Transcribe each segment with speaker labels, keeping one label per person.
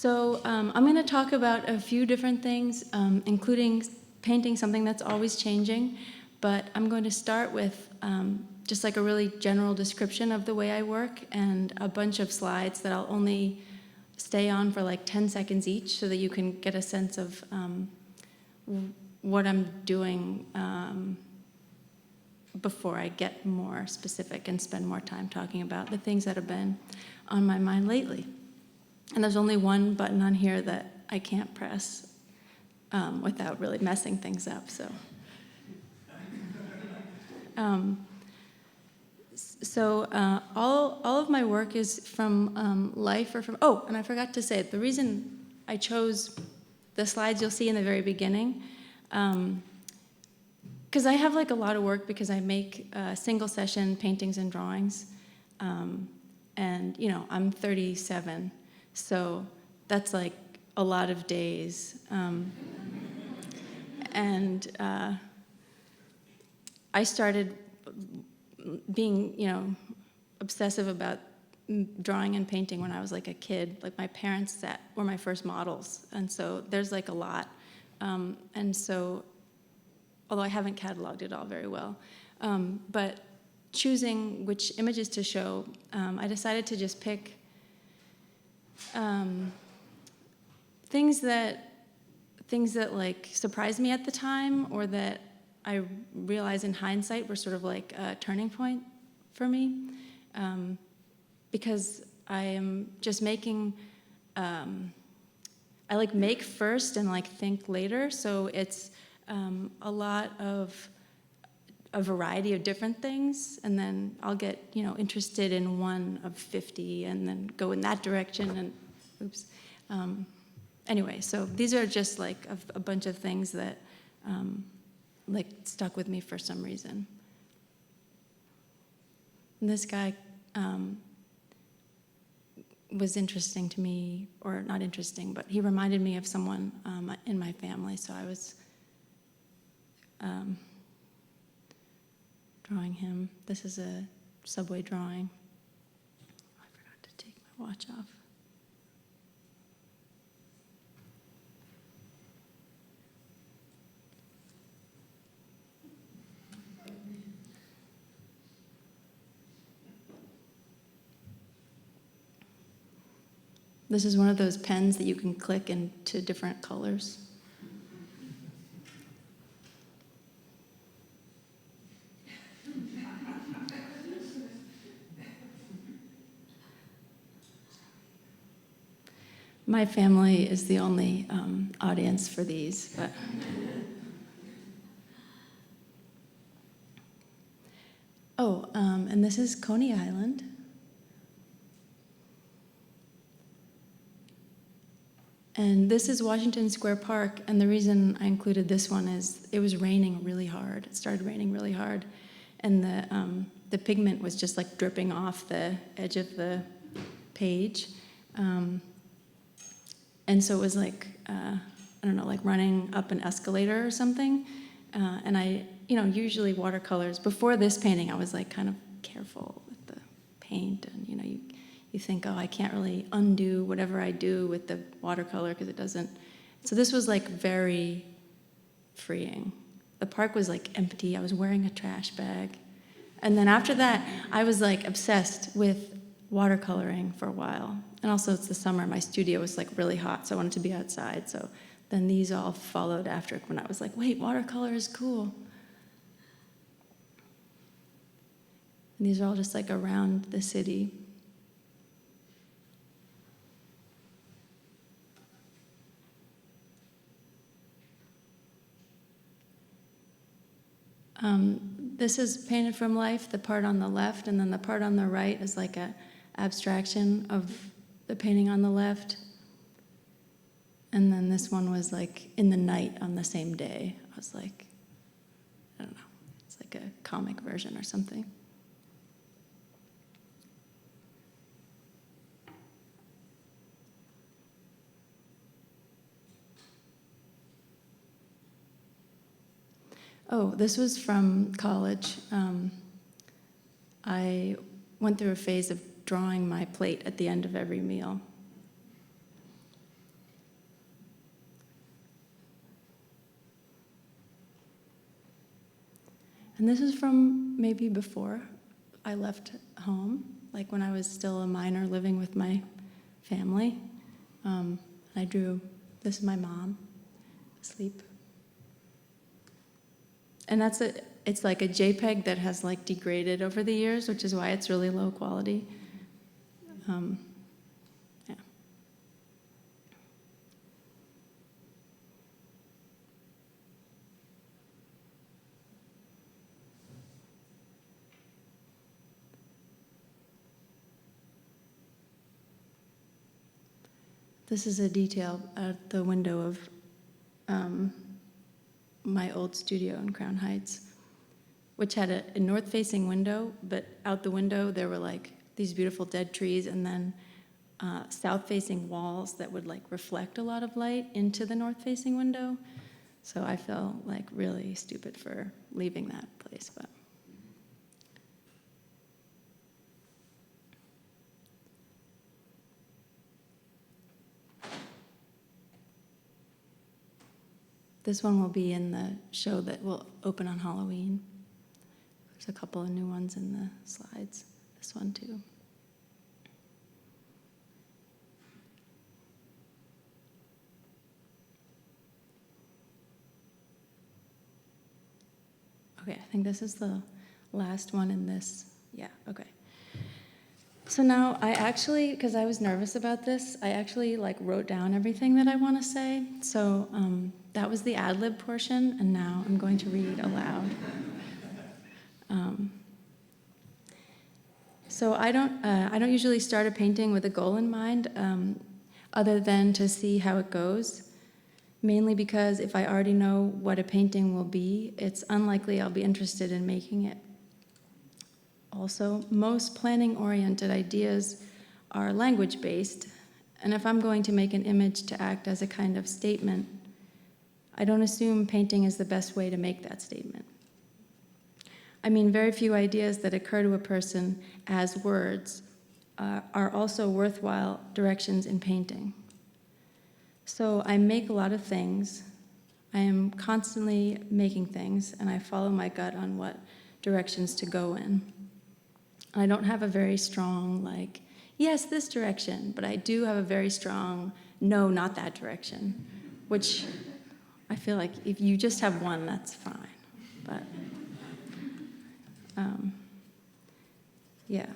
Speaker 1: So I'm going to talk about a few different things, including painting, something that's always changing. But I'm going to start with just like a really general description of the way I work and a bunch of slides that I'll only stay on for like 10 seconds each so that you can get a sense of what I'm doing before I get more specific and spend more time talking about the things that have been on my mind lately. And there's only one button on here that I can't press without really messing things up. So all of my work is from life or from, oh, and I forgot to say it, the reason I chose the slides you'll see in the very beginning, because I have like a lot of work because I make single session paintings and drawings. And you know, I'm 37, so that's like a lot of days. I started being, you know, obsessive about drawing and painting when I was like a kid. Like my parents were my first models, and so there's like a lot. And so, although I haven't cataloged it all very well, but choosing which images to show, I decided to just pick things that like surprised me at the time, or that I realize in hindsight were sort of like a turning point for me, because I am just making, I like make first and like think later, so it's a lot of a variety of different things, and then I'll get, you know, interested in one of 50 and then go in that direction, and oops. Anyway, so these are just like a bunch of things that like stuck with me for some reason. And this guy was interesting to me, or not interesting, but he reminded me of someone in my family, so I was drawing him. This is a subway drawing. Oh, I forgot to take my watch off. This is one of those pens that you can click into different colors. My family is the only audience for these, but and this is Coney Island. And this is Washington Square Park, and the reason I included this one is it was raining really hard. It started raining really hard, and the pigment was just like dripping off the edge of the page. And so it was like, I don't know, like running up an escalator or something. And I, you know, usually watercolors, before this painting, I was like kind of careful with the paint, and you know, you think, oh, I can't really undo whatever I do with the watercolor because it doesn't. So this was like very freeing. The park was like empty. I was wearing a trash bag. And then after that, I was like obsessed with watercoloring for a while. And also it's the summer, my studio was like really hot, so I wanted to be outside. So then these all followed after when I was like, wait, watercolor is cool. And these are all just like around the city. This is painted from life, the part on the left, and then the part on the right is like an abstraction of the painting on the left. And then this one was like in the night on the same day. I was like, I don't know, it's like a comic version or something. Oh, this was from college. I went through a phase of drawing my plate at the end of every meal. And this is from maybe before I left home, like when I was still a minor living with my family. I drew, this is my mom, asleep. And it's like a JPEG that has like degraded over the years, which is why it's really low quality. Yeah. This is a detail at the window of my old studio in Crown Heights, which had a north-facing window, but out the window there were like these beautiful dead trees and then south-facing walls that would like reflect a lot of light into the north-facing window. So I felt like really stupid for leaving that place, but. This one will be in the show that will open on Halloween. There's a couple of new ones in the slides. This one too. Okay, I think this is the last one in this. Yeah, okay. So now I actually, because I was nervous about this, I actually like wrote down everything that I want to say. So that was the ad-lib portion, and now I'm going to read aloud. So I don't usually start a painting with a goal in mind, other than to see how it goes. Mainly because if I already know what a painting will be, it's unlikely I'll be interested in making it. Also, most planning-oriented ideas are language-based, and if I'm going to make an image to act as a kind of statement, I don't assume painting is the best way to make that statement. I mean, very few ideas that occur to a person as words are also worthwhile directions in painting. So I make a lot of things. I am constantly making things, and I follow my gut on what directions to go in. I don't have a very strong, like, yes, this direction, but I do have a very strong, no, not that direction, which I feel like if you just have one, that's fine. But, yeah.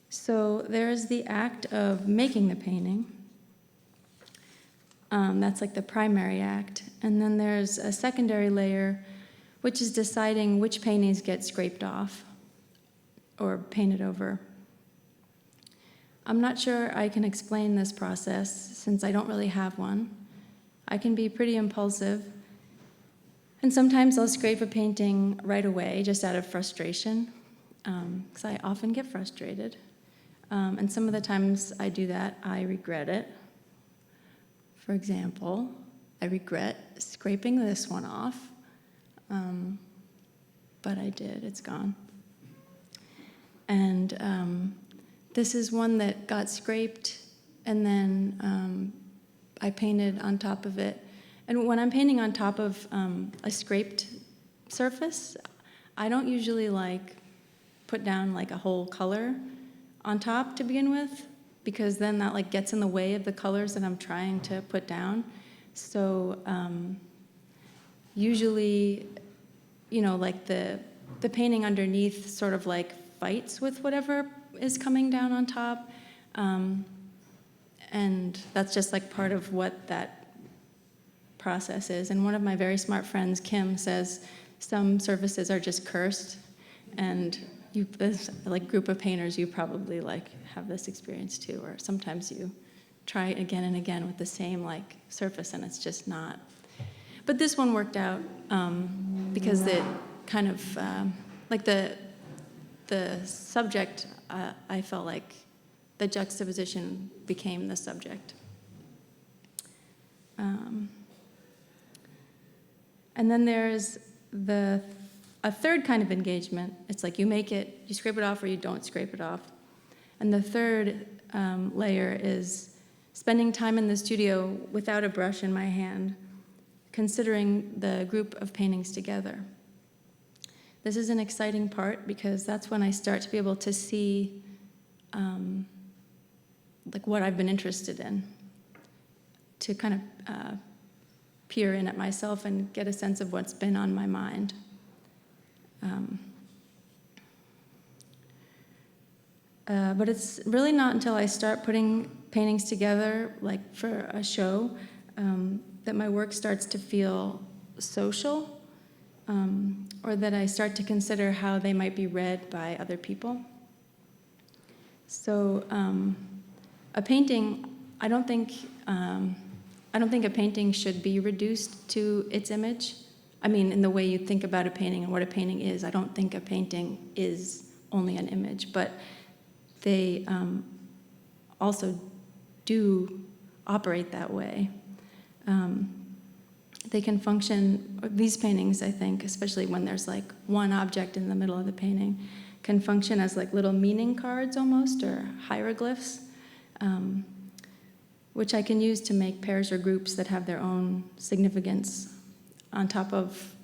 Speaker 1: So there's the act of making the painting. That's like the primary act. And then there's a secondary layer, which is deciding which paintings get scraped off or painted over. I'm not sure I can explain this process since I don't really have one. I can be pretty impulsive, and sometimes I'll scrape a painting right away just out of frustration, because I often get frustrated. And some of the times I do that, I regret it. For example, I regret scraping this one off, but I did, it's gone. And this is one that got scraped, and then I painted on top of it. And when I'm painting on top of a scraped surface, I don't usually like put down like a whole color on top to begin with, because then that like gets in the way of the colors that I'm trying to put down. So usually, you know, like the painting underneath sort of like fights with whatever is coming down on top. And that's just like part of what that process is. And one of my very smart friends, Kim, says some surfaces are just cursed, and this like group of painters, you probably like have this experience too, or sometimes you try again and again with the same like surface and it's just not. But this one worked out because it kind of like the subject, I felt like the juxtaposition became the subject. And then there's a third kind of engagement. It's like you make it, you scrape it off or you don't scrape it off. And the third layer is spending time in the studio without a brush in my hand, considering the group of paintings together. This is an exciting part because that's when I start to be able to see like what I've been interested in, to kind of peer in at myself and get a sense of what's been on my mind. But it's really not until I start putting paintings together, like for a show, that my work starts to feel social, or that I start to consider how they might be read by other people. So a painting, I don't think a painting should be reduced to its image. I mean, in the way you think about a painting and what a painting is, I don't think a painting is only an image, but they also do operate that way. They can function, these paintings, I think, especially when there's like one object in the middle of the painting, can function as like little meaning cards almost, or hieroglyphs, which I can use to make pairs or groups that have their own significance on top of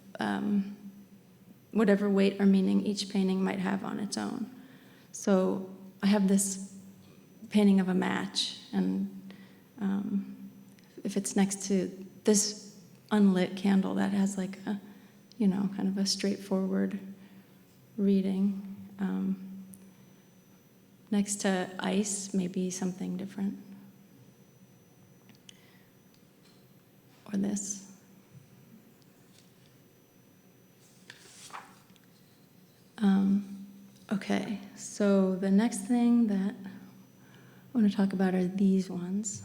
Speaker 1: whatever weight or meaning each painting might have on its own. So I have this painting of a match, and if it's next to this unlit candle that has like a, kind of a straightforward reading, next to ice, maybe something different. Or this. Okay, so the next thing that I want to talk about are these ones.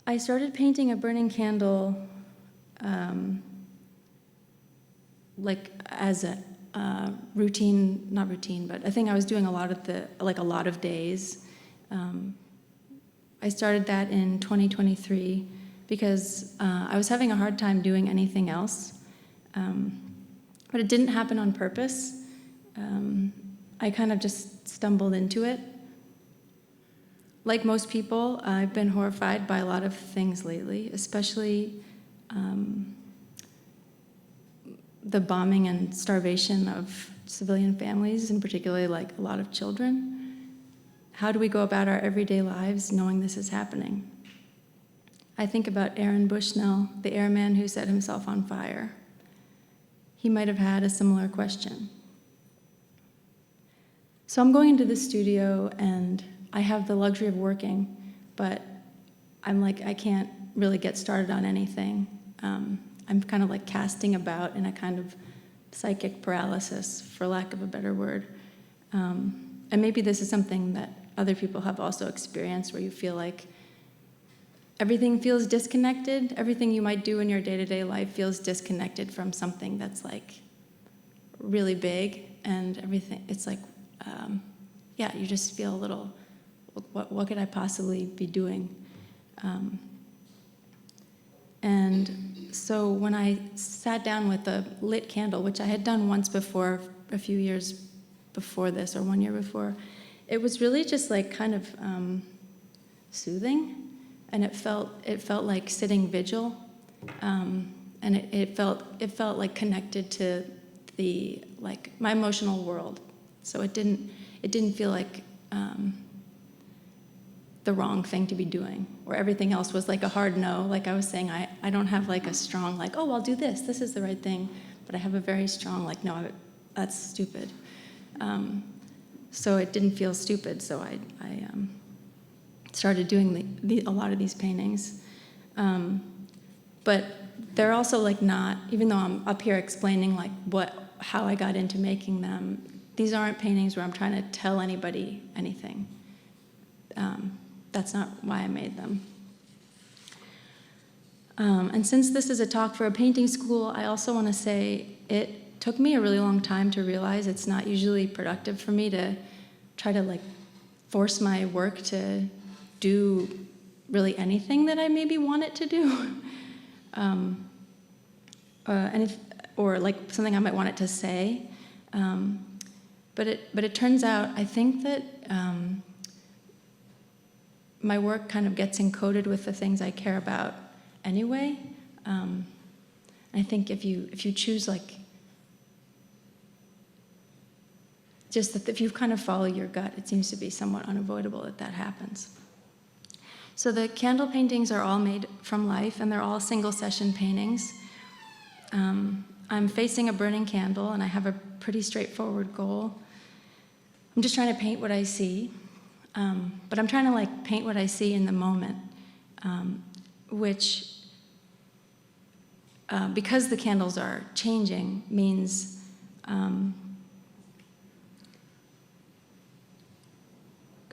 Speaker 1: I started painting a burning candle like as a routine, not routine, but I think I was doing a lot of days. I started that in 2023 because I was having a hard time doing anything else. But it didn't happen on purpose. I kind of just stumbled into it. Like most people, I've been horrified by a lot of things lately, especially the bombing and starvation of civilian families, and particularly like a lot of children. How do we go about our everyday lives knowing this is happening? I think about Aaron Bushnell, the airman who set himself on fire. He might have had a similar question. So I'm going into the studio, and I have the luxury of working, but I'm like, I can't really get started on anything. I'm kind of like casting about in a kind of psychic paralysis, for lack of a better word. And maybe this is something that other people have also experienced, where you feel like everything feels disconnected. Everything you might do in your day-to-day life feels disconnected from something that's like really big, and everything, it's like, you just feel a little, what could I possibly be doing? And so when I sat down with a lit candle, which I had done once before, a few years before this, or 1 year before, it was really just like kind of soothing, and it felt like sitting vigil, and it felt like connected to the my emotional world. So it didn't feel like the wrong thing to be doing, or everything else was like a hard no. Like I was saying, I don't have like a strong like, oh, I'll do this. This is the right thing. But I have a very strong like, no, that's stupid. So it didn't feel stupid. So I started doing a lot of these paintings. But they're also like not, even though I'm up here explaining like how I got into making them, these aren't paintings where I'm trying to tell anybody anything. That's not why I made them. And since this is a talk for a painting school, I also want to say it took me a really long time to realize it's not usually productive for me to try to like force my work to do really anything that I maybe want it to do. Or like something I might want it to say. But it turns out, I think that my work kind of gets encoded with the things I care about anyway. I think if you choose like just that if you kind of follow your gut, it seems to be somewhat unavoidable that that happens. So the candle paintings are all made from life, and they're all single session paintings. I'm facing a burning candle, and I have a pretty straightforward goal. I'm just trying to paint what I see, but I'm trying to like paint what I see in the moment, which, because the candles are changing, means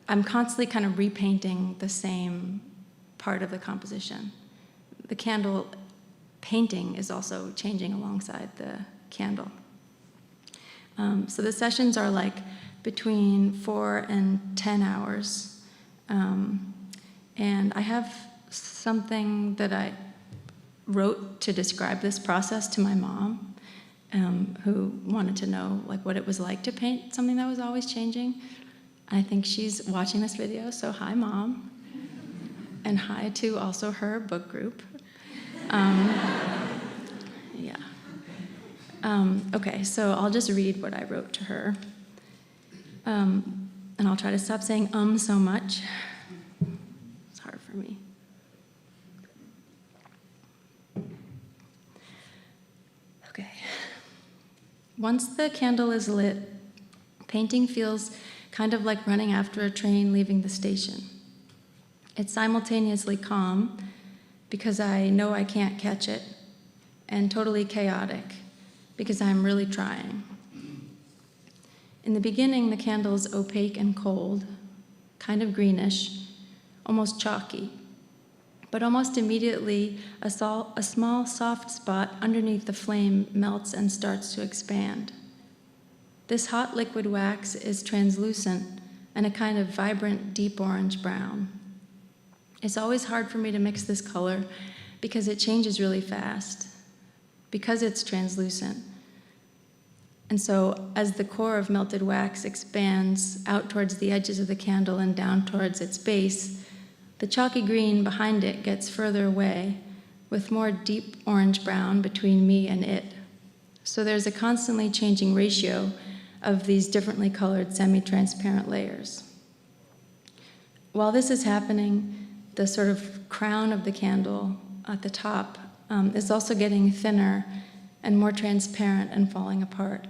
Speaker 1: I'm constantly kind of repainting the same part of the composition. The candle painting is also changing alongside the candle. So the sessions are like between 4 and 10 hours. And I have something that I wrote to describe this process to my mom, who wanted to know like what it was like to paint something that was always changing. I think she's watching this video, so hi, Mom. And hi to also her book group. Yeah. Okay, so I'll just read what I wrote to her. And I'll try to stop saying so much. It's hard for me. Okay. Once the candle is lit, painting feels kind of like running after a train leaving the station. It's simultaneously calm, because I know I can't catch it, and totally chaotic, because I'm really trying. In the beginning, the candle's opaque and cold, kind of greenish, almost chalky. But almost immediately, a small, soft spot underneath the flame melts and starts to expand. This hot liquid wax is translucent and a kind of vibrant, deep orange brown. It's always hard for me to mix this color because it changes really fast, because it's translucent. And so as the core of melted wax expands out towards the edges of the candle and down towards its base, the chalky green behind it gets further away, with more deep orange-brown between me and it. So there's a constantly changing ratio of these differently colored semi-transparent layers. While this is happening, the sort of crown of the candle at the top is also getting thinner and more transparent and falling apart.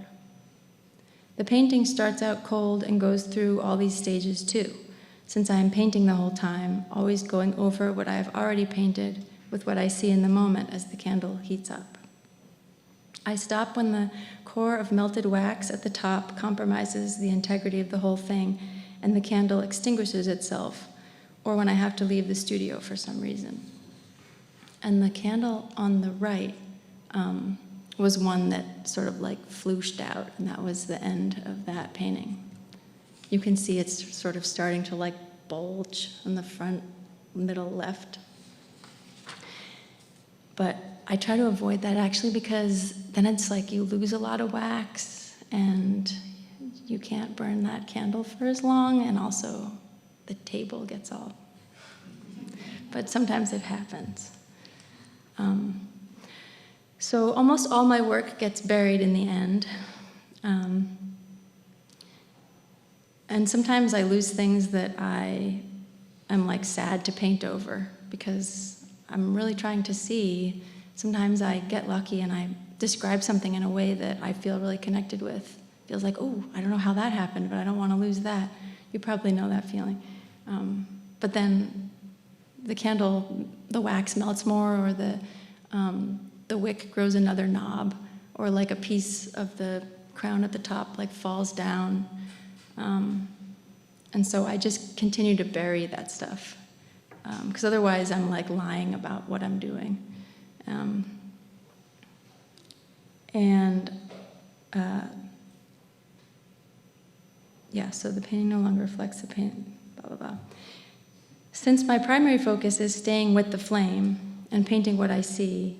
Speaker 1: The painting starts out cold and goes through all these stages too, since I am painting the whole time, always going over what I have already painted with what I see in the moment as the candle heats up. I stop when the core of melted wax at the top compromises the integrity of the whole thing and the candle extinguishes itself, or when I have to leave the studio for some reason. And the candle on the right was one that sort of like flooshed out, and that was the end of that painting. You can see it's sort of starting to like bulge in the front middle left. But I try to avoid that actually, because then it's like you lose a lot of wax and you can't burn that candle for as long, and also the table gets all, but sometimes it happens. So almost all my work gets buried in the end. And sometimes I lose things that I am like sad to paint over, because I'm really trying to see. Sometimes I get lucky and I describe something in a way that I feel really connected with. Feels like, oh, I don't know how that happened, but I don't want to lose that. You probably know that feeling. But then the candle, the wax melts more, or the wick grows another knob, or like a piece of the crown at the top like falls down. And so I just continue to bury that stuff, because otherwise I'm like lying about what I'm doing. Yeah, so the painting no longer reflects the paint, blah, blah, blah. Since my primary focus is staying with the flame and painting what I see,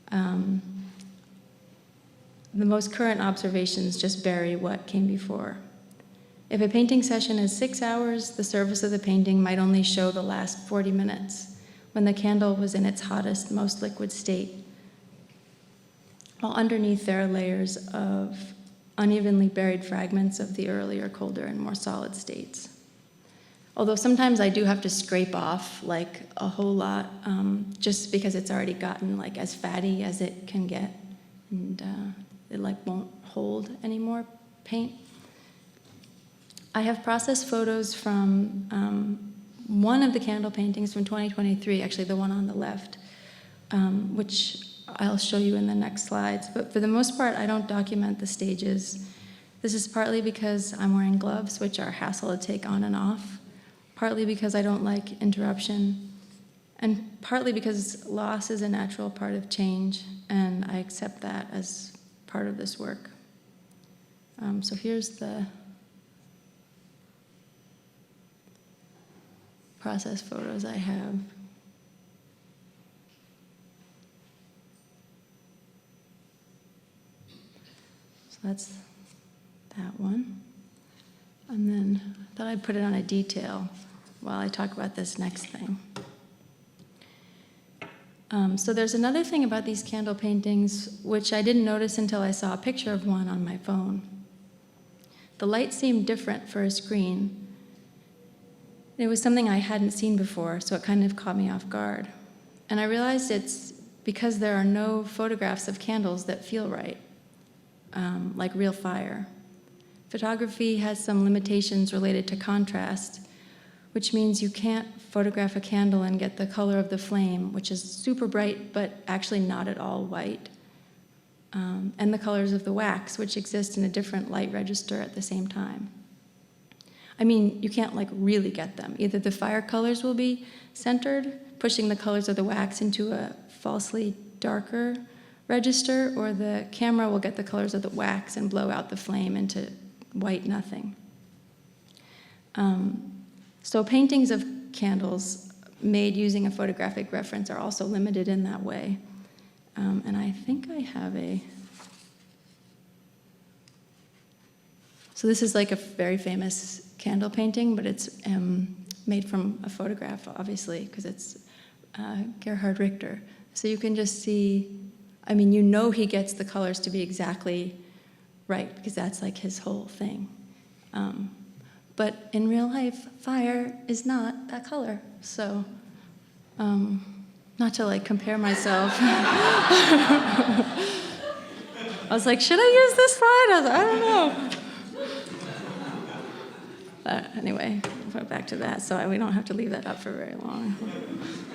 Speaker 1: the most current observations just bury what came before. If a painting session is 6 hours, the surface of the painting might only show the last 40 minutes, when the candle was in its hottest, most liquid state. While underneath there are layers of unevenly buried fragments of the earlier, colder, and more solid states. Although sometimes I do have to scrape off like a whole lot, just because it's already gotten like as fatty as it can get, and it like won't hold any more paint. I have processed photos from one of the candle paintings from 2023, actually the one on the left, which I'll show you in the next slides. But for the most part, I don't document the stages. This is partly because I'm wearing gloves, which are a hassle to take on and off, partly because I don't like interruption, and partly because loss is a natural part of change, and I accept that as part of this work. So here's the process photos I have. So that's that one. And then I thought I'd put it on a detail while I talk about this next thing. So there's another thing about these candle paintings which I didn't notice until I saw a picture of one on my phone. The light seemed different for a screen. It was something I hadn't seen before, so it kind of caught me off guard. And I realized it's because there are no photographs of candles that feel right, like real fire. Photography has some limitations related to contrast, which means you can't photograph a candle and get the color of the flame, which is super bright, but actually not at all white, and the colors of the wax, which exist in a different light register at the same time. I mean, you can't like really get them. Either the fire colors will be centered, pushing the colors of the wax into a falsely darker register, or the camera will get the colors of the wax and blow out the flame into white nothing. So paintings of candles made using a photographic reference are also limited in that way. And I think I have so this is like a very famous candle painting, but it's made from a photograph, obviously, because it's Gerhard Richter. So you can just see, I mean, you know he gets the colors to be exactly right, because that's like his whole thing. But in real life, fire is not that color. So, not to like compare myself. I was like, should I use this slide? I was like, I don't know. But anyway, we'll go back to that, so we don't have to leave that up for very long.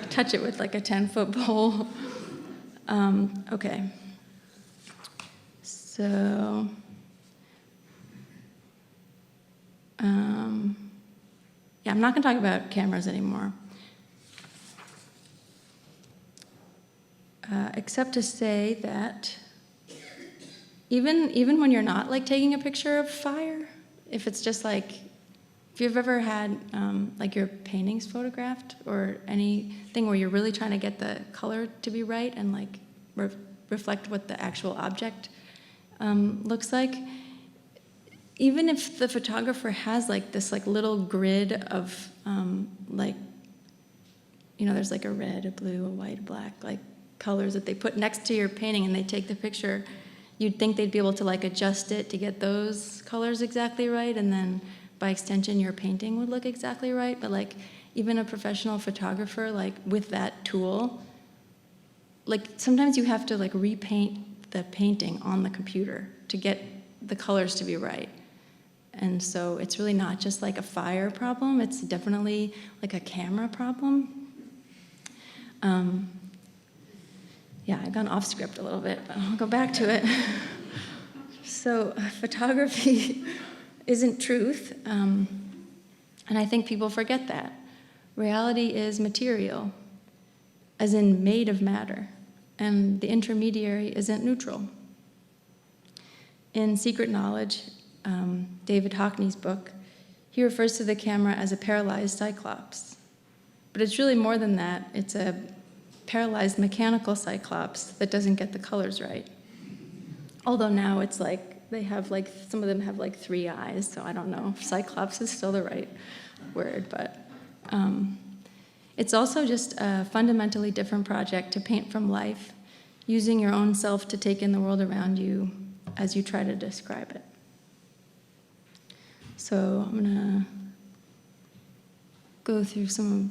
Speaker 1: Touch it with like a 10-foot pole. Okay. So, yeah, I'm not going to talk about cameras anymore, except to say that even when you're not like taking a picture of fire, if it's just like, if you've ever had like your paintings photographed or anything where you're really trying to get the color to be right and like reflect what the actual object looks like, even if the photographer has like this like little grid of like, you know, there's like a red, a blue, a white, a black, like colors that they put next to your painting and they take the picture, you'd think they'd be able to like adjust it to get those colors exactly right, and then by extension your painting would look exactly right. But like even a professional photographer, like with that tool, like sometimes you have to like repaint the painting on the computer to get the colors to be right. And so it's really not just like a fire problem, it's definitely like a camera problem. Yeah, I've gone off script a little bit, but I'll go back to it. So photography isn't truth, and I think people forget that. Reality is material, as in made of matter, and the intermediary isn't neutral. In Secret Knowledge, David Hockney's book, he refers to the camera as a paralyzed cyclops. But it's really more than that. It's a paralyzed mechanical cyclops that doesn't get the colors right. Although now it's like, they have like, some of them have like 3 eyes, so I don't know if cyclops is still the right word, but it's also just a fundamentally different project to paint from life, using your own self to take in the world around you as you try to describe it. So I'm gonna go through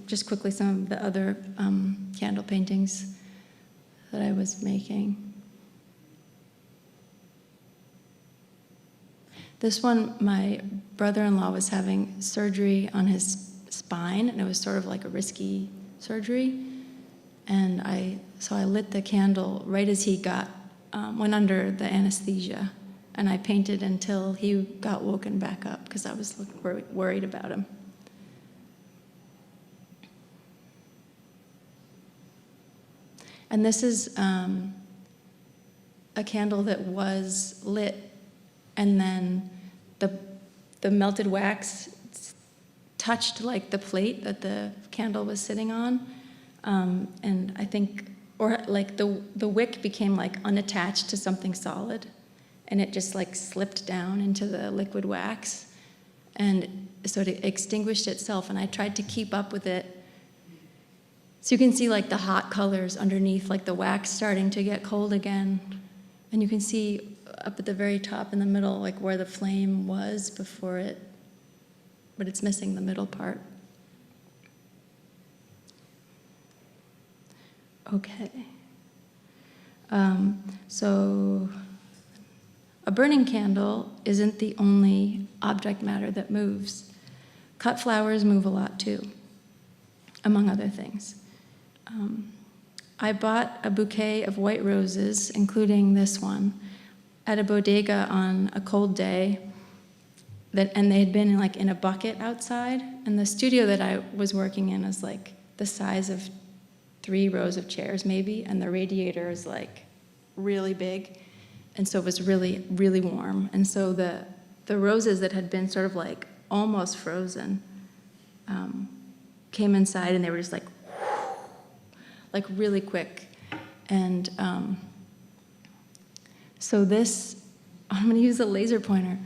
Speaker 1: just quickly some of the other candle paintings that I was making. This one, my brother-in-law was having surgery on his spine, and it was sort of like a risky surgery. And so I lit the candle right as he went under the anesthesia, and I painted until he got woken back up because I was worried about him. And this is a candle that was lit, and then the melted wax touched like the plate that the candle was sitting on, and I think, or like the wick became like unattached to something solid, and it just like slipped down into the liquid wax, and so it extinguished itself. And I tried to keep up with it. So you can see like the hot colors underneath, like the wax starting to get cold again. And you can see up at the very top in the middle, like where the flame was before it, but it's missing the middle part. Okay. So a burning candle isn't the only object matter that moves. Cut flowers move a lot too, among other things. I bought a bouquet of white roses, including this one, at a bodega on a cold day, and they had been like in a bucket outside. And the studio that I was working in is like the size of 3 rows of chairs maybe, and the radiator is like really big, and so it was really, really warm. And so the roses that had been sort of like almost frozen came inside, and they were just like really quick. And so this, I'm going to use a laser pointer.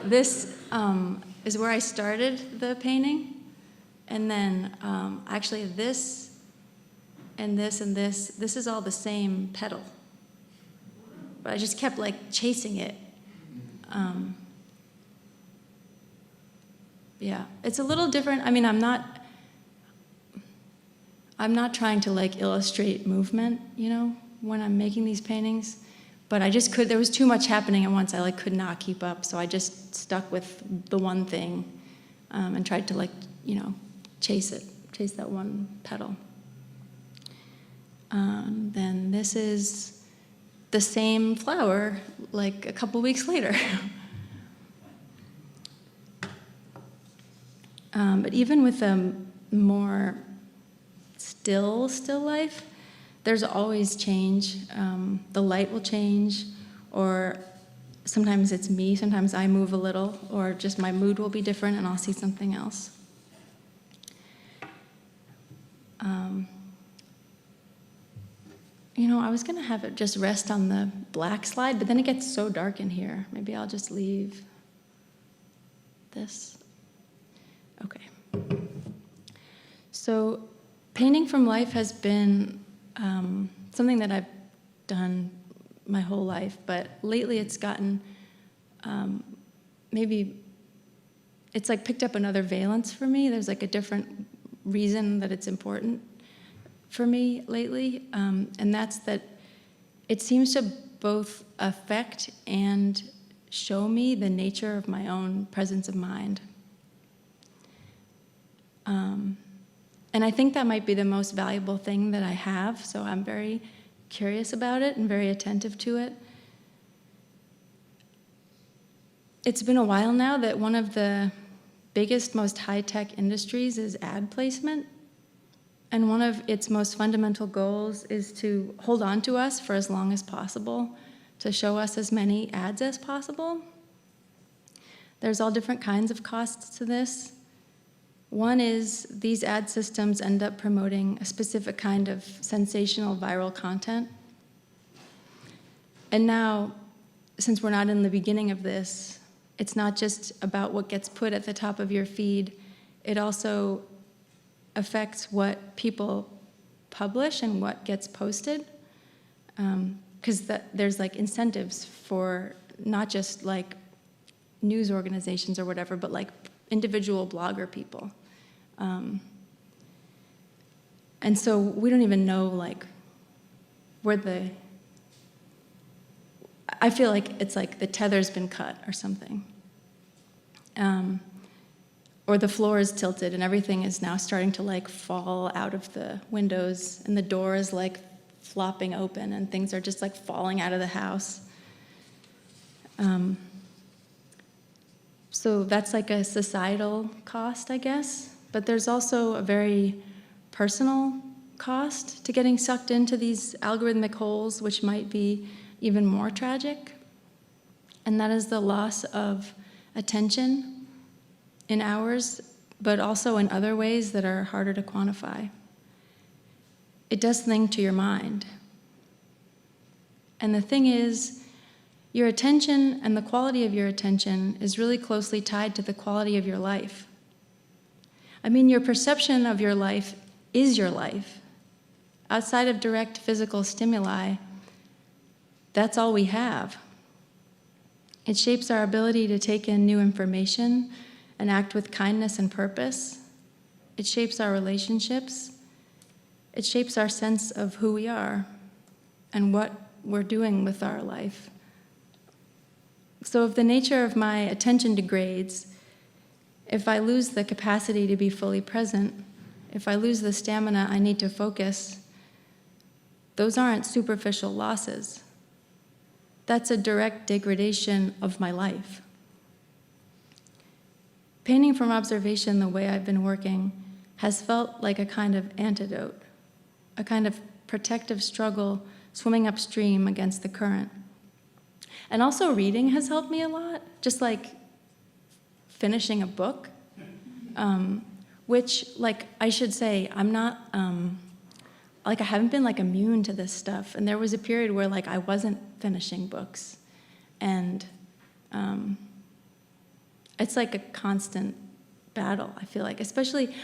Speaker 1: This is where I started the painting. And then actually this and this and this is all the same petal. But I just kept like chasing it. Yeah, it's a little different. I mean, I'm not trying to like illustrate movement, when I'm making these paintings, but there was too much happening at once. I like could not keep up, so I just stuck with the one thing and tried to chase that one petal. Then this is the same flower like a couple weeks later. But even with a more still life, there's always change. The light will change, or sometimes it's me, sometimes I move a little, or just my mood will be different and I'll see something else. I was gonna have it just rest on the black slide, but then it gets so dark in here. Maybe I'll just leave this. Okay. So painting from life has been something that I've done my whole life, but lately it's gotten, maybe it's like picked up another valence for me. There's like a different reason that it's important for me lately, and that's that it seems to both affect and show me the nature of my own presence of mind. And I think that might be the most valuable thing that I have, so I'm very curious about it and very attentive to it. It's been a while now that one of the biggest, most high-tech industries is ad placement, and one of its most fundamental goals is to hold on to us for as long as possible, to show us as many ads as possible. There's all different kinds of costs to this. One is these ad systems end up promoting a specific kind of sensational viral content. And now, since we're not in the beginning of this, it's not just about what gets put at the top of your feed, it also affects what people publish and what gets posted. Because there's like incentives for not just like news organizations or whatever, but like individual blogger people. And so we don't even know like where I feel like it's like the tether's been cut or something. Or the floor is tilted and everything is now starting to like fall out of the windows and the door is like flopping open and things are just like falling out of the house. So that's like a societal cost, I guess. But there's also a very personal cost to getting sucked into these algorithmic holes, which might be even more tragic. And that is the loss of attention in hours, but also in other ways that are harder to quantify. It does something to your mind. And the thing is, your attention and the quality of your attention is really closely tied to the quality of your life. I mean, your perception of your life is your life. Outside of direct physical stimuli, that's all we have. It shapes our ability to take in new information and act with kindness and purpose. It shapes our relationships. It shapes our sense of who we are and what we're doing with our life. So if the nature of my attention degrades, if I lose the capacity to be fully present, if I lose the stamina I need to focus, those aren't superficial losses. That's a direct degradation of my life. Painting from observation the way I've been working has felt like a kind of antidote, a kind of protective struggle swimming upstream against the current. And also reading has helped me a lot, just like finishing a book, which, like, I should say, I'm not, like, I haven't been, like, immune to this stuff. And there was a period where, like, I wasn't finishing books. And it's like a constant battle, I feel like, especially,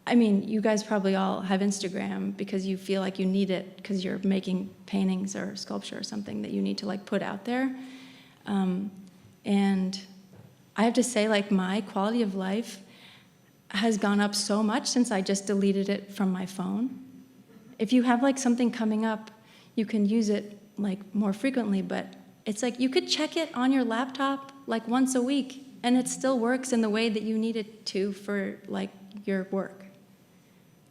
Speaker 1: I mean, you guys probably all have Instagram because you feel like you need it because you're making paintings or sculpture or something that you need to like put out there. And I have to say, like, my quality of life has gone up so much since I just deleted it from my phone. If you have like something coming up, you can use it like more frequently, but it's like you could check it on your laptop like once a week and it still works in the way that you need it to for like your work.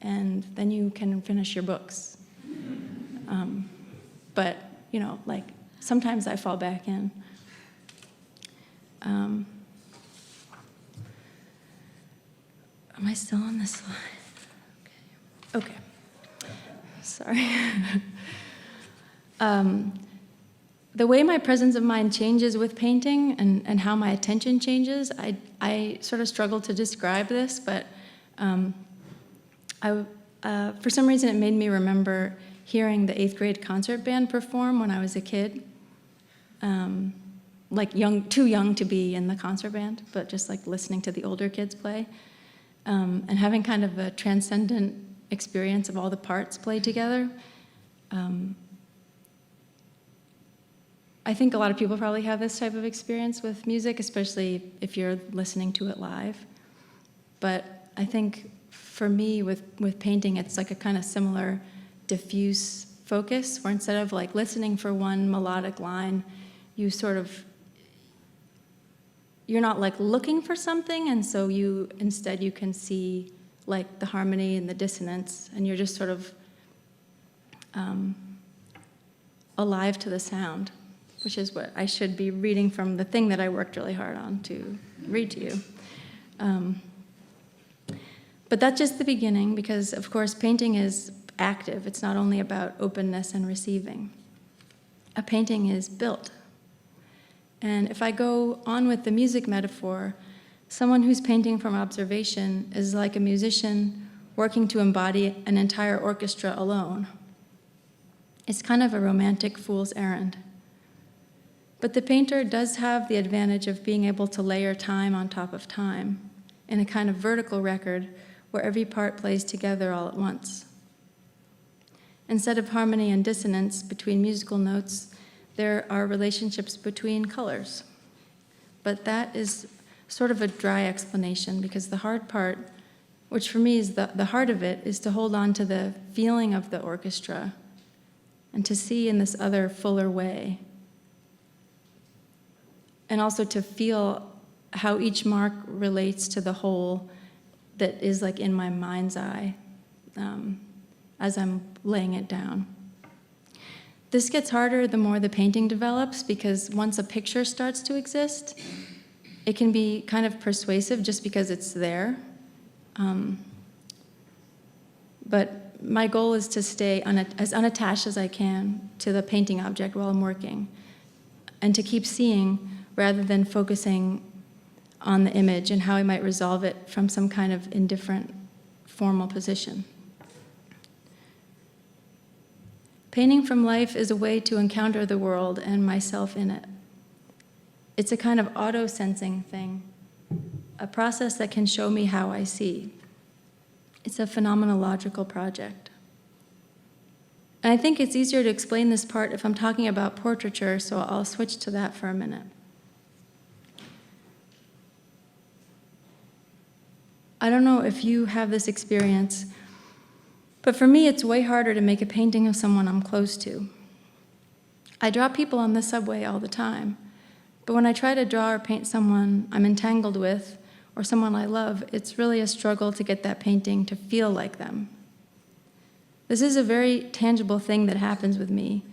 Speaker 1: And then you can finish your books. But, you know, like, sometimes I fall back in. Am I still on this slide? Okay. Sorry. The way my presence of mind changes with painting and how my attention changes, I sort of struggle to describe this, but for some reason, it made me remember hearing the 8th grade concert band perform when I was a kid. Like too young to be in the concert band, but just like listening to the older kids play. And having kind of a transcendent experience of all the parts played together. I think a lot of people probably have this type of experience with music, especially if you're listening to it live. But I think for me, with painting, it's like a kind of similar diffuse focus, where instead of like listening for one melodic line, you're not like looking for something, and so instead you can see like the harmony and the dissonance, and you're just sort of alive to the sound, which is what I should be reading from the thing that I worked really hard on to read to you. But that's just the beginning, because, of course, painting is active. It's not only about openness and receiving. A painting is built. And if I go on with the music metaphor, someone who's painting from observation is like a musician working to embody an entire orchestra alone. It's kind of a romantic fool's errand. But the painter does have the advantage of being able to layer time on top of time in a kind of vertical record where every part plays together all at once. Instead of harmony and dissonance between musical notes, there are relationships between colors. but that is sort of a dry explanation, because the hard part, which for me is the heart of it, is to hold on to the feeling of the orchestra and to see in this other, fuller way. And also to feel how each mark relates to the whole that is like in my mind's eye as I'm laying it down. This gets harder the more the painting develops, because once a picture starts to exist, it can be kind of persuasive just because it's there. But my goal is to stay as unattached as I can to the painting object while I'm working, and to keep seeing rather than focusing on the image and how I might resolve it from some kind of indifferent formal position. Painting from life is a way to encounter the world and myself in it. It's a kind of auto-sensing thing, a process that can show me how I see. It's a phenomenological project. And I think it's easier to explain this part if I'm talking about portraiture, so I'll switch to that for a minute. I don't know if you have this experience, but for me, it's way harder to make a painting of someone I'm close to. I draw people on the subway all the time, but when I try to draw or paint someone I'm entangled with or someone I love, it's really a struggle to get that painting to feel like them. This is a very tangible thing that happens with me,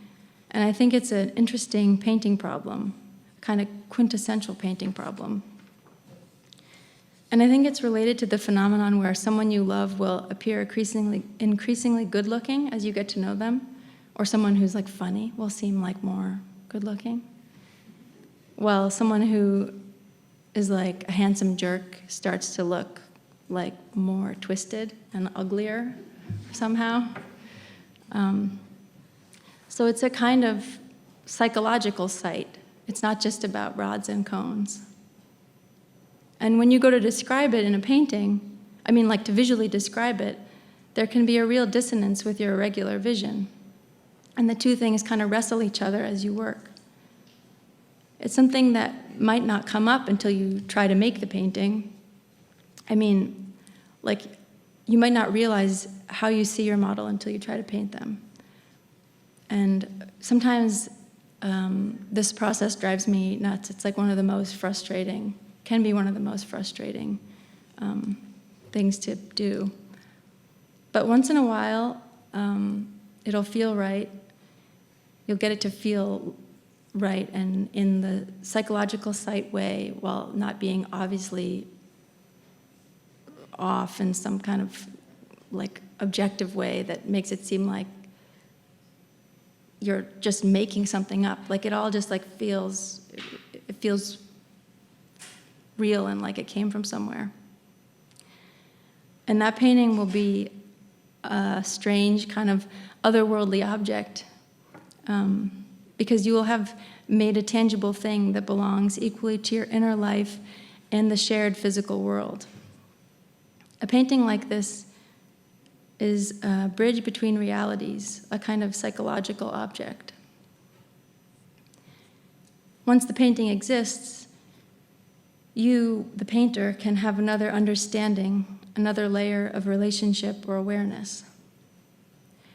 Speaker 1: and I think it's an interesting painting problem, kind of quintessential painting problem. And I think it's related to the phenomenon where someone you love will appear increasingly good-looking as you get to know them, or someone who's like funny will seem like more good-looking, while someone who is like a handsome jerk starts to look like more twisted and uglier somehow. So it's a kind of psychological sight. It's not just about rods and cones. And when you go to describe it in a painting, like to visually describe it, there can be a real dissonance with your regular vision. And the two things kind of wrestle each other as you work. It's something that might not come up until you try to make the painting. You might not realize how you see your model until you try to paint them. And sometimes this process drives me nuts. It's like one of the most frustrating, can be one of the most frustrating things to do. But once in a while, it'll feel right. You'll get it to feel right and in the psychological sight way, while not being obviously off in some kind of like objective way that makes it seem like you're just making something up. Like it all just like feels real and like it came from somewhere. And that painting will be a strange kind of otherworldly object, because you will have made a tangible thing that belongs equally to your inner life and the shared physical world. A painting like this is a bridge between realities, a kind of psychological object. Once the painting exists, you, the painter, can have another understanding, another layer of relationship or awareness.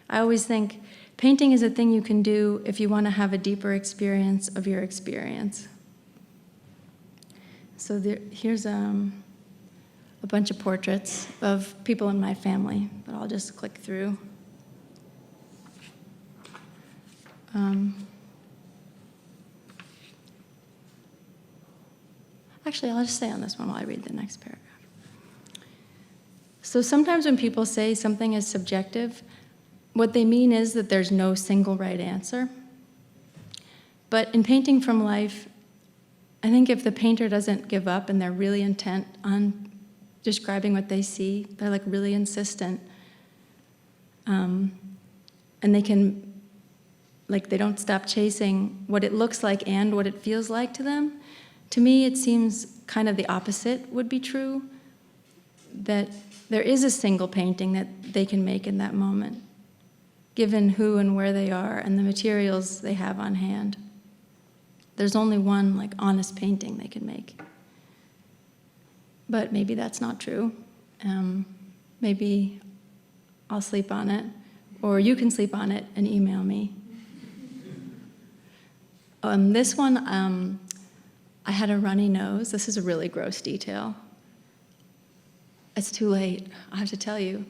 Speaker 1: I always think painting is a thing you can do if you want to have a deeper experience of your experience. So here's a bunch of portraits of people in my family that I'll just click through. Actually, I'll just stay on this one while I read the next paragraph. So sometimes when people say something is subjective, what they mean is that there's no single right answer. But in painting from life, I think if the painter doesn't give up and they're really intent on describing what they see, they're like really insistent, and they can, like they don't stop chasing what it looks like and what it feels like to them. To me, it seems kind of the opposite would be true, that there is a single painting that they can make in that moment, given who and where they are and the materials they have on hand. there's only one like honest painting they can make. But maybe that's not true. Maybe I'll sleep on it, or you can sleep on it and email me. This one, I had a runny nose. This is a really gross detail. It's too late, I have to tell you.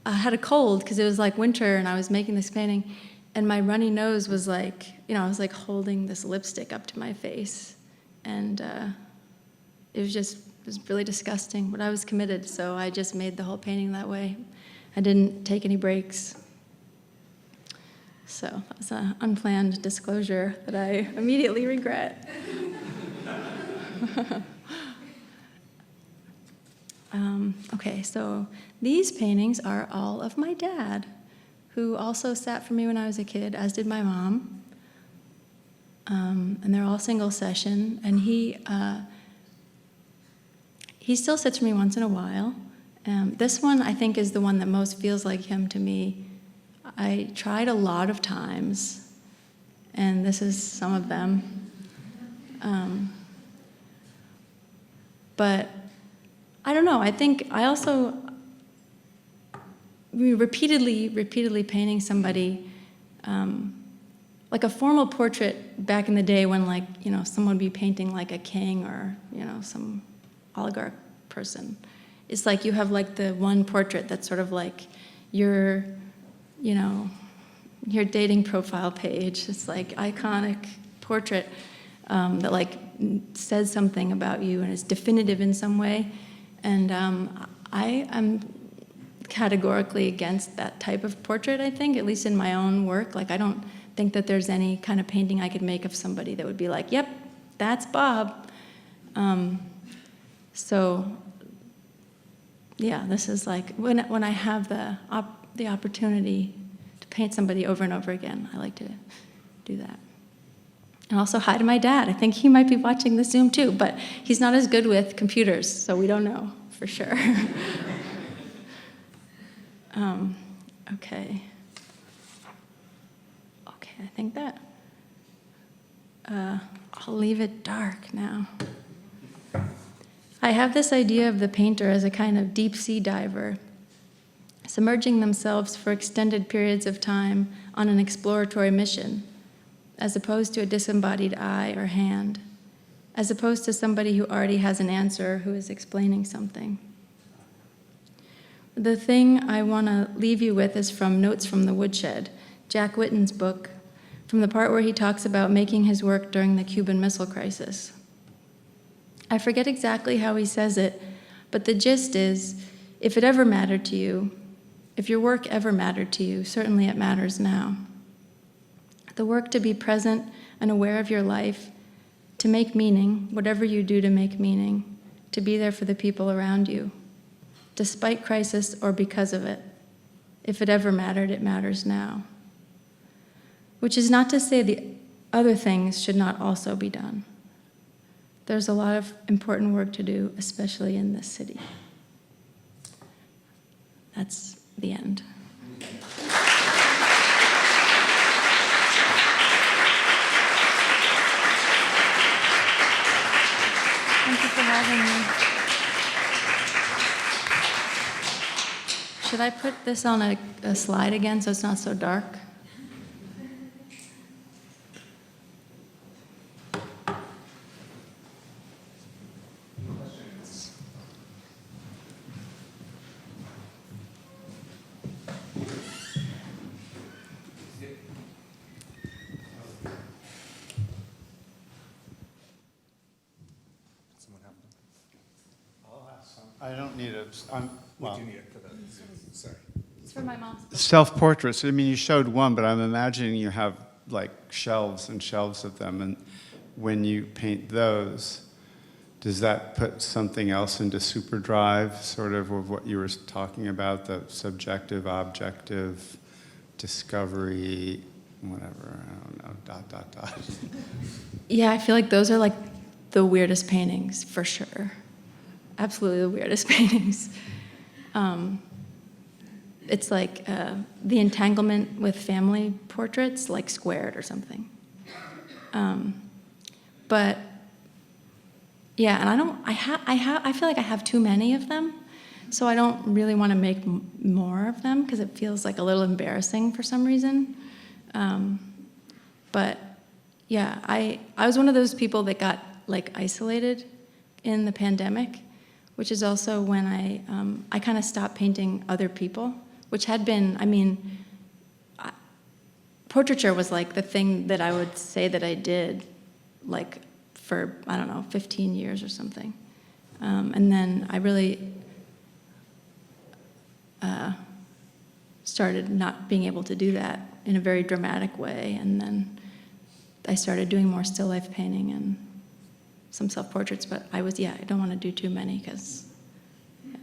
Speaker 1: I had a cold because it was like winter and I was making this painting, and my runny nose was like, I was like holding this lipstick up to my face, and it was really disgusting, but I was committed, so I just made the whole painting that way. I didn't take any breaks. So that was an unplanned disclosure that I immediately regret. Okay, so these paintings are all of my dad, who also sat for me when I was a kid, as did my mom. And they're all single session, and he still sits for me once in a while. This one, I think, is the one that most feels like him to me. I tried a lot of times, and this is some of them. But I don't know, I think I also repeatedly painting somebody, like a formal portrait back in the day when someone would be painting like a king or, some oligarch person. It's like you have like the one portrait that's sort of like your dating profile page. It's like iconic portrait that like says something about you and is definitive in some way. And I am categorically against that type of portrait, I think, at least in my own work. Like, I don't think that there's any kind of painting I could make of somebody that would be like, yep, that's Bob. So, yeah, this is like, when I have the opportunity to paint somebody over and over again, I like to do that. And also hi to my dad. I think he might be watching the Zoom too, but he's not as good with computers, so we don't know for sure. Okay. Okay, I think that I'll leave it dark now. I have this idea of the painter as a kind of deep sea diver, submerging themselves for extended periods of time on an exploratory mission, as opposed to a disembodied eye or hand, as opposed to somebody who already has an answer, who is explaining something. The thing I want to leave you with is from Notes from the Woodshed, Jack Whitten's book, from the part where he talks about making his work during the Cuban Missile Crisis. I forget exactly how he says it, but the gist is, if it ever mattered to you, if your work ever mattered to you, certainly it matters now. The work to be present and aware of your life, to make meaning, whatever you do to make meaning, to be there for the people around you, despite crisis or because of it. If it ever mattered, it matters now. Which is not to say the other things should not also be done. There's a lot of important work to do, especially in this city. That's the end. Thank you for having me. Should I put this on a slide again so it's not so dark?
Speaker 2: I don't need a.
Speaker 3: We do need it for the Zoom. Sorry.
Speaker 1: It's for my mom's book.
Speaker 2: Self-portraits. I mean, you showed one, but I'm imagining you have like shelves and shelves of them. And when you paint those, does that put something else into SuperDrive, sort of what you were talking about, the subjective, objective, discovery, whatever, I don't know, ...
Speaker 1: Yeah, I feel like those are like the weirdest paintings, for sure. Absolutely the weirdest paintings. it's like the entanglement with family portraits, like squared or something. But yeah, and I feel like I have too many of them, so I don't really want to make more of them because it feels like a little embarrassing for some reason. But yeah, I was one of those people that got like isolated in the pandemic, which is also when I kind of stopped painting other people, which had been, I mean, portraiture was like the thing that I would say that I did like for, I don't know, 15 years or something. And then I really started not being able to do that in a very dramatic way. And then I started doing more still life painting and some self-portraits, but I don't want to do too many because, yeah.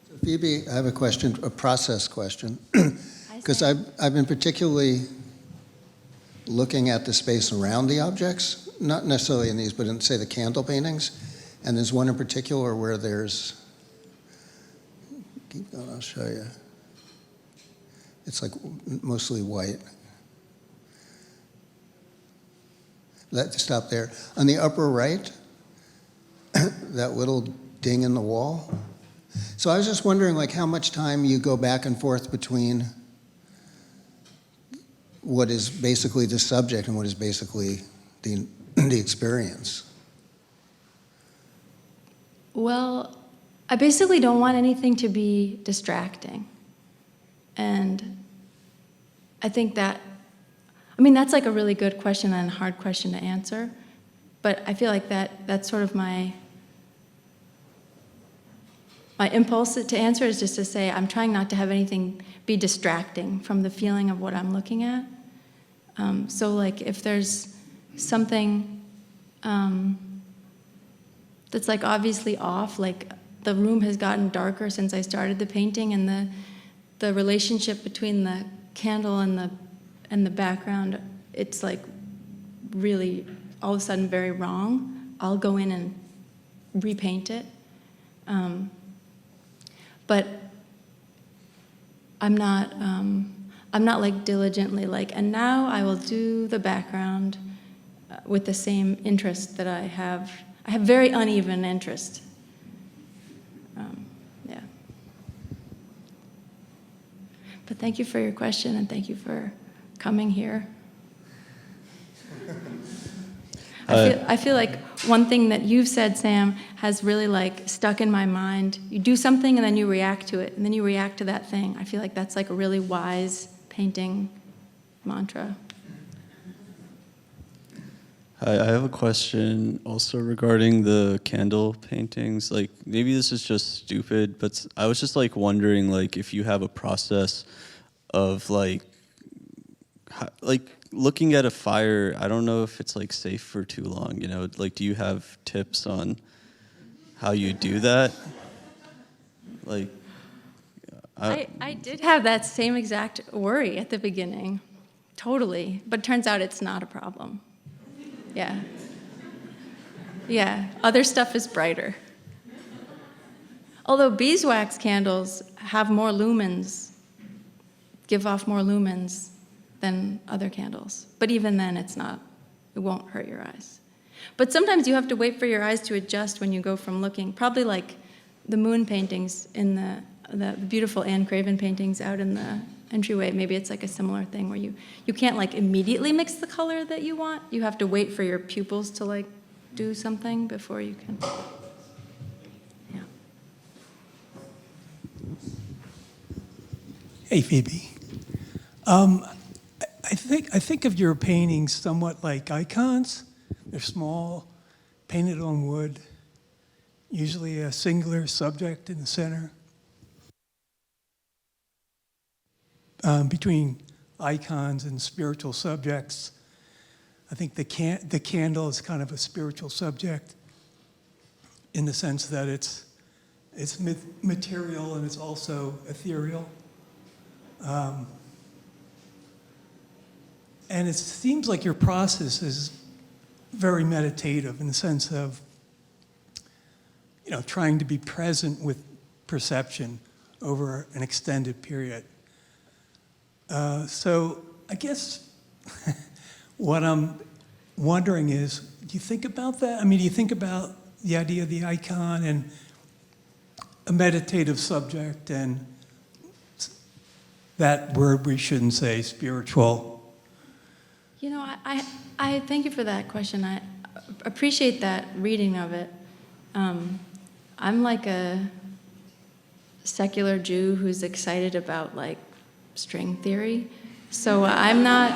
Speaker 4: So Phoebe, I have a question, a process question.
Speaker 1: Hi,
Speaker 4: Because
Speaker 1: Sam.
Speaker 4: I've been particularly looking at the space around the objects, not necessarily in these, but in, say, the candle paintings. And there's one in particular where there's, keep going, I'll show you. It's like mostly white. Let's stop there. On the upper right, that little ding in the wall. So I was just wondering, like, how much time you go back and forth between what is basically the subject and what is basically the experience.
Speaker 1: Well, I basically don't want anything to be distracting. And I think that, I mean, that's like a really good question and a hard question to answer. But I feel like that's sort of my impulse to answer is just to say I'm trying not to have anything be distracting from the feeling of what I'm looking at. So like if there's something that's like obviously off, like the room has gotten darker since I started the painting, and the relationship between the candle and the background, it's like really all of a sudden very wrong, I'll go in and repaint it. But I'm not like diligently like, and now I will do the background with the same interest that I have. I have very uneven interest. Yeah. But thank you for your question, and thank you for coming here. I feel like one thing that you've said, Sam, has really like stuck in my mind. You do something and then you react to it, and then you react to that thing. I feel like that's like a really wise painting mantra.
Speaker 5: Hi, I have a question also regarding the candle paintings. Like, maybe this is just stupid, but I was just like wondering, like, if you have a process of like looking at a fire. I don't know if it's like safe for too long. You know, like, do you have tips on how you do that? Like,
Speaker 1: I did have that same exact worry at the beginning, totally. But turns out it's not a problem. Yeah. Yeah, other stuff is brighter. Although beeswax candles have more lumens, give off more lumens than other candles. But even then, it won't hurt your eyes. But sometimes you have to wait for your eyes to adjust when you go from looking, probably like the moon paintings in the beautiful Anne Craven paintings out in the entryway. Maybe it's like a similar thing where you can't like immediately mix the color that you want. You have to wait for your pupils to like do something before you can. Yeah.
Speaker 6: Hey, Phoebe. I think of your paintings somewhat like icons. They're small, painted on wood, usually a singular subject in the center. Between icons and spiritual subjects, I think the candle is kind of a spiritual subject in the sense that it's material and it's also ethereal. And it seems like your process is very meditative in the sense of, trying to be present with perception over an extended period. So I guess what I'm wondering is, do you think about that? I mean, do you think about the idea of the icon and a meditative subject and that word we shouldn't say, spiritual?
Speaker 1: You know, I thank you for that question. I appreciate that reading of it. I'm like a secular Jew who's excited about like string theory, so I'm not.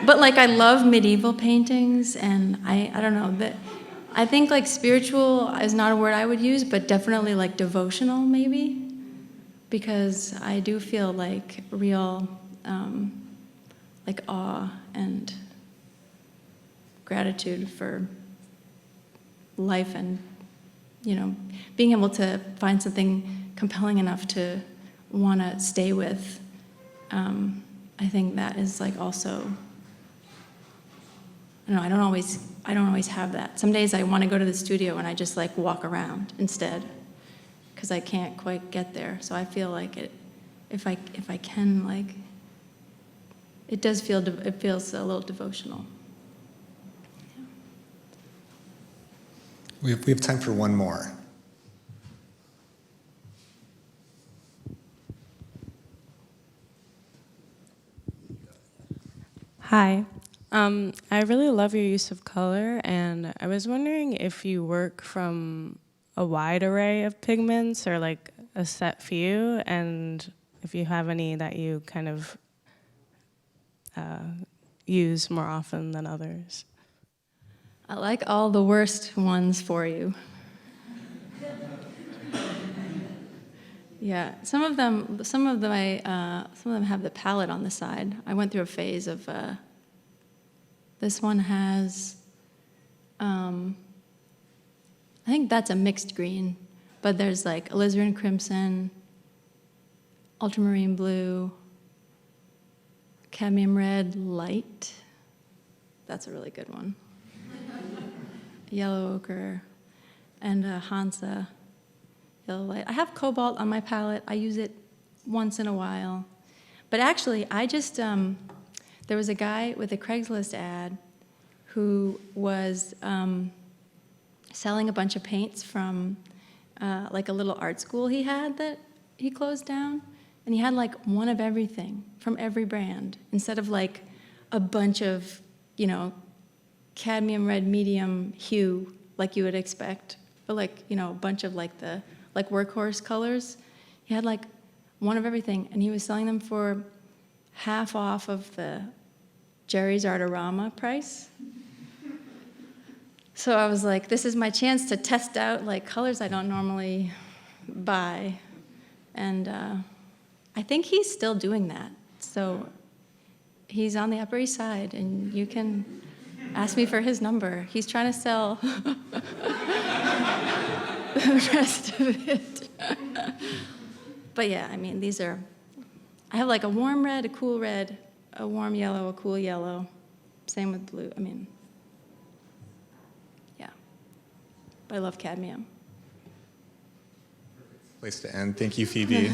Speaker 1: But like I love medieval paintings, and I don't know that. I think like spiritual is not a word I would use, but definitely like devotional maybe, because I do feel like real like awe and gratitude for life, and being able to find something compelling enough to want to stay with. I think that is like also. I don't always have that. Some days I want to go to the studio and I just like walk around instead, because I can't quite get there. So I feel like if I can, like, it feels a little devotional. Yeah.
Speaker 3: We have time for one more.
Speaker 7: Hi. I really love your use of color, and I was wondering if you work from a wide array of pigments or like a set few, and if you have any that you kind of use more often than others.
Speaker 1: I like all the worst ones for you. Yeah, some of them have the palette on the side. I went through a phase of. This one has, I think that's a mixed green, but there's like alizarin crimson, ultramarine blue, cadmium red light. That's a really good one. Yellow ochre, and Hansa yellow light. I have cobalt on my palette. I use it once in a while. But actually, I just, there was a guy with a Craigslist ad who was selling a bunch of paints from like a little art school he had that he closed down. And he had like one of everything from every brand, instead of like a bunch of, cadmium red medium hue like you would expect, but like, a bunch of like the like workhorse colors. He had like one of everything, and he was selling them for half off of the Jerry's Artorama price. So I was like, this is my chance to test out like colors I don't normally buy. And I think he's still doing that. So he's on the Upper East Side, and you can ask me for his number. He's trying to sell the rest of it. But yeah, I mean, I have like a warm red, a cool red, a warm yellow, a cool yellow. Same with blue. I mean, yeah. But I love cadmium.
Speaker 3: Place to end. Thank you, Phoebe.